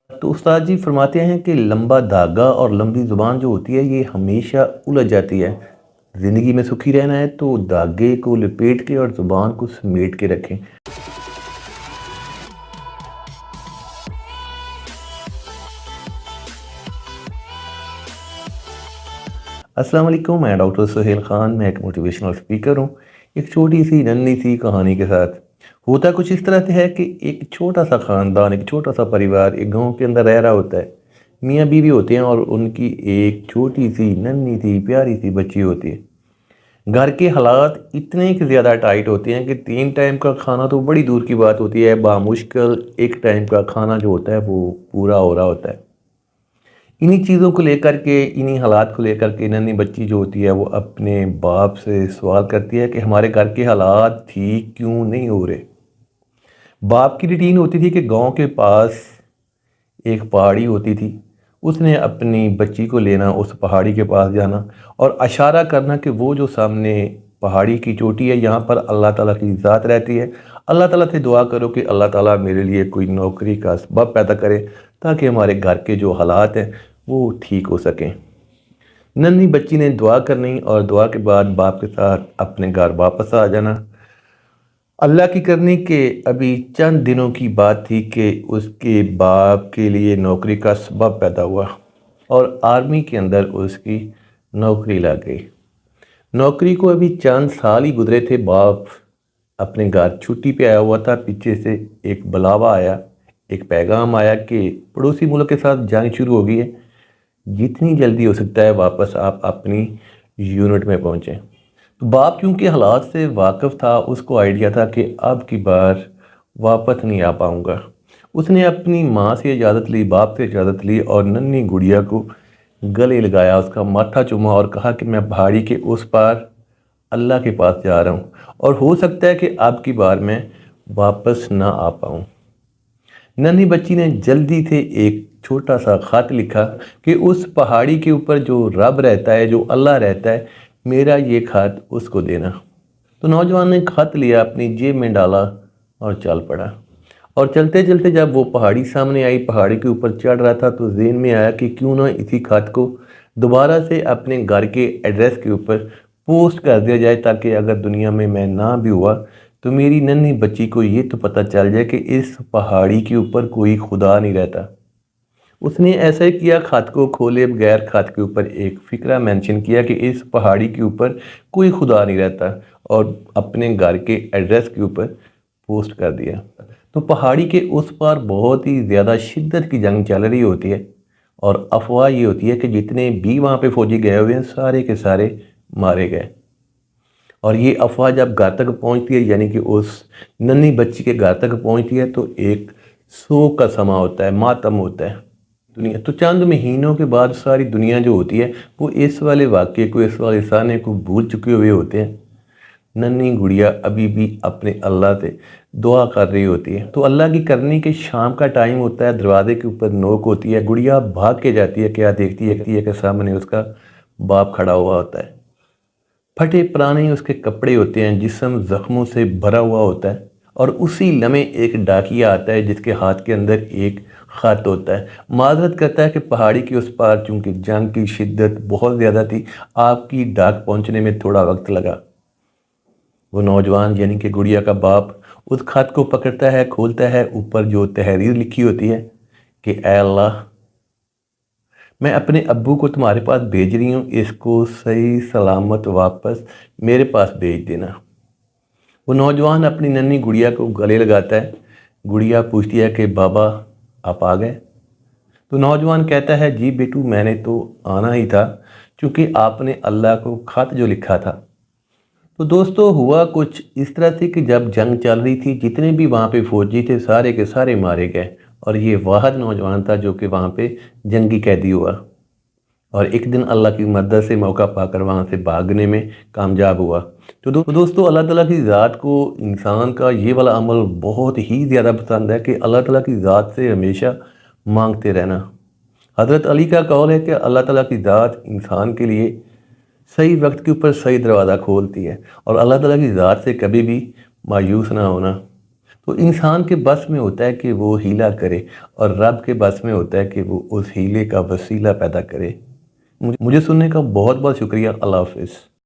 تو استاد جی فرماتے ہیں کہ لمبا دھاگا اور لمبی زبان جو ہوتی ہے یہ ہمیشہ الجھ جاتی ہے۔ زندگی میں سکھی رہنا ہے تو دھاگے کو لپیٹ کے اور زبان کو سمیٹ کے رکھیں۔ السلام علیکم، میں ڈاکٹر سہیل خان، میں ایک موٹیویشنل اسپیکر ہوں، ایک چھوٹی سی ننھی سی کہانی کے ساتھ۔ ہوتا کچھ اس طرح سے ہے کہ ایک چھوٹا سا خاندان، ایک چھوٹا سا پریوار ایک گاؤں کے اندر رہ رہا ہوتا ہے۔ میاں بیوی ہوتے ہیں اور ان کی ایک چھوٹی سی ننھی سی پیاری سی بچی ہوتی ہے۔ گھر کے حالات اتنے زیادہ ٹائٹ ہوتے ہیں کہ 3 ٹائم کا کھانا تو بڑی دور کی بات ہوتی ہے، بامشکل 1 ٹائم کا کھانا جو ہوتا ہے وہ پورا ہو رہا ہوتا ہے۔ انہی چیزوں کو لے کر کے، انہی حالات کو لے کر کے ننھی بچی جو ہوتی ہے وہ اپنے باپ سے سوال کرتی ہے کہ ہمارے گھر کے حالات ٹھیک کیوں نہیں ہو رہے۔ باپ کی روٹین ہوتی تھی کہ گاؤں کے پاس ایک پہاڑی ہوتی تھی، اس نے اپنی بچی کو لینا، اس پہاڑی کے پاس جانا اور اشارہ کرنا کہ وہ جو سامنے پہاڑی کی چوٹی ہے یہاں پر اللہ تعالیٰ کی ذات رہتی ہے، اللہ تعالیٰ سے دعا کرو کہ اللہ تعالیٰ میرے لیے کوئی نوکری کا سبب پیدا کرے تاکہ ہمارے گھر کے جو حالات ہیں وہ ٹھیک ہو سکیں۔ ننھی بچی نے دعا کرنی اور دعا کے بعد باپ کے ساتھ اپنے گھر واپس آ جانا۔ اللہ کی کرنی کہ ابھی چند دنوں کی بات تھی کہ اس کے باپ کے لیے نوکری کا سبب پیدا ہوا اور آرمی کے اندر اس کی نوکری لگ گئی۔ نوکری کو ابھی چند سال ہی گزرے تھے، باپ اپنے گھر چھٹی پہ آیا ہوا تھا، پیچھے سے ایک بلاوا آیا، ایک پیغام آیا کہ پڑوسی ملک کے ساتھ جنگ شروع ہو گئی ہے، جتنی جلدی ہو سکتا ہے واپس آپ اپنی یونٹ میں پہنچیں۔ تو باپ کیونکہ حالات سے واقف تھا، اس کو آئیڈیا تھا کہ اب کی بار واپس نہیں آ پاؤں گا۔ اس نے اپنی ماں سے اجازت لی، باپ سے اجازت لی اور ننھی گڑیا کو گلے لگایا، اس کا ماتھا چوما اور کہا کہ میں پہاڑی کے اس پار اللہ کے پاس جا رہا ہوں اور ہو سکتا ہے کہ اب کی بار میں واپس نہ آ پاؤں۔ ننھی بچی نے جلدی سے ایک چھوٹا سا خط لکھا کہ اس پہاڑی کے اوپر جو رب رہتا ہے، جو اللہ رہتا ہے، میرا یہ خط اس کو دینا۔ تو نوجوان نے خط لیا، اپنی جیب میں ڈالا اور چل پڑا۔ اور چلتے چلتے جب وہ پہاڑی سامنے آئی، پہاڑی کے اوپر چڑھ رہا تھا تو ذہن میں آیا کہ کیوں نہ اسی خط کو دوبارہ سے اپنے گھر کے ایڈریس کے اوپر پوسٹ کر دیا جائے تاکہ اگر دنیا میں نہ بھی ہوا تو میری ننھی بچی کو یہ تو پتہ چل جائے کہ اس پہاڑی کے اوپر کوئی خدا نہیں رہتا۔ اس نے ایسا ہی کیا، خط کو کھولے بغیر خط کے اوپر ایک فقرہ مینشن کیا کہ اس پہاڑی کے اوپر کوئی خدا نہیں رہتا اور اپنے گھر کے ایڈریس کے اوپر پوسٹ کر دیا۔ تو پہاڑی کے اس پار بہت ہی زیادہ شدت کی جنگ چل رہی ہوتی ہے اور افواہ یہ ہوتی ہے کہ جتنے بھی وہاں پہ فوجی گئے ہوئے ہیں سارے کے سارے مارے گئے۔ اور یہ افواہ جب گھر تک پہنچتی ہے، یعنی کہ اس ننھی بچی کے گھر تک پہنچتی ہے تو ایک سوگ کا سما ہوتا ہے، ماتم ہوتا ہے دنیا۔ تو چند مہینوں کے بعد ساری دنیا جو ہوتی ہے وہ اس والے واقعے کو، اس والے سانے کو بھول چکے ہوئے ہوتے ہیں۔ ننھی گڑیا ابھی بھی اپنے اللہ سے دعا کر رہی ہوتی ہے۔ تو اللہ کی کرنی کے شام کا ٹائم ہوتا ہے، دروازے کے اوپر نوک ہوتی ہے، گڑیا بھاگ کے جاتی ہے، کیا دیکھتی ہے کہ سامنے اس کا باپ کھڑا ہوا ہوتا ہے۔ پھٹے پرانے اس کے کپڑے ہوتے ہیں، جسم زخموں سے بھرا ہوا ہوتا ہے اور اسی لمحے ایک ڈاکیا آتا ہے جس کے ہاتھ کے اندر ایک خط ہوتا ہے۔ معذرت کرتا ہے کہ پہاڑی کی اس پار چونکہ جنگ کی شدت بہت زیادہ تھی، آپ کی ڈاک پہنچنے میں تھوڑا وقت لگا۔ وہ نوجوان یعنی کہ گڑیا کا باپ اس خط کو پکڑتا ہے، کھولتا ہے، اوپر جو تحریر لکھی ہوتی ہے کہ اے اللہ، میں اپنے ابو کو تمہارے پاس بھیج رہی ہوں، اس کو صحیح سلامت واپس میرے پاس بھیج دینا۔ وہ نوجوان اپنی ننھی گڑیا کو گلے لگاتا ہے۔ گڑیا پوچھتی ہے کہ بابا آپ آ گئے؟ تو نوجوان کہتا ہے جی بیٹو، میں نے تو آنا ہی تھا چونکہ آپ نے اللہ کو خط جو لکھا تھا۔ تو دوستو ہوا کچھ اس طرح سے کہ جب جنگ چل رہی تھی جتنے بھی وہاں پہ فوجی تھے سارے کے سارے مارے گئے اور یہ واحد نوجوان تھا جو کہ وہاں پہ جنگی قیدی ہوا اور ایک دن اللہ کی مدد سے موقع پا کر وہاں سے بھاگنے میں کامیاب ہوا۔ تو دوستو اللہ تعالیٰ کی ذات کو انسان کا یہ والا عمل بہت ہی زیادہ پسند ہے کہ اللہ تعالیٰ کی ذات سے ہمیشہ مانگتے رہنا۔ حضرت علی کا قول ہے کہ اللہ تعالیٰ کی ذات انسان کے لیے صحیح وقت کے اوپر صحیح دروازہ کھولتی ہے اور اللہ تعالیٰ کی ذات سے کبھی بھی مایوس نہ ہونا۔ تو انسان کے بس میں ہوتا ہے کہ وہ ہیلا کرے اور رب کے بس میں ہوتا ہے کہ وہ اس ہیلے کا وسیلہ پیدا کرے۔ مجھے سننے کا بہت بہت شکریہ۔ اللہ حافظ۔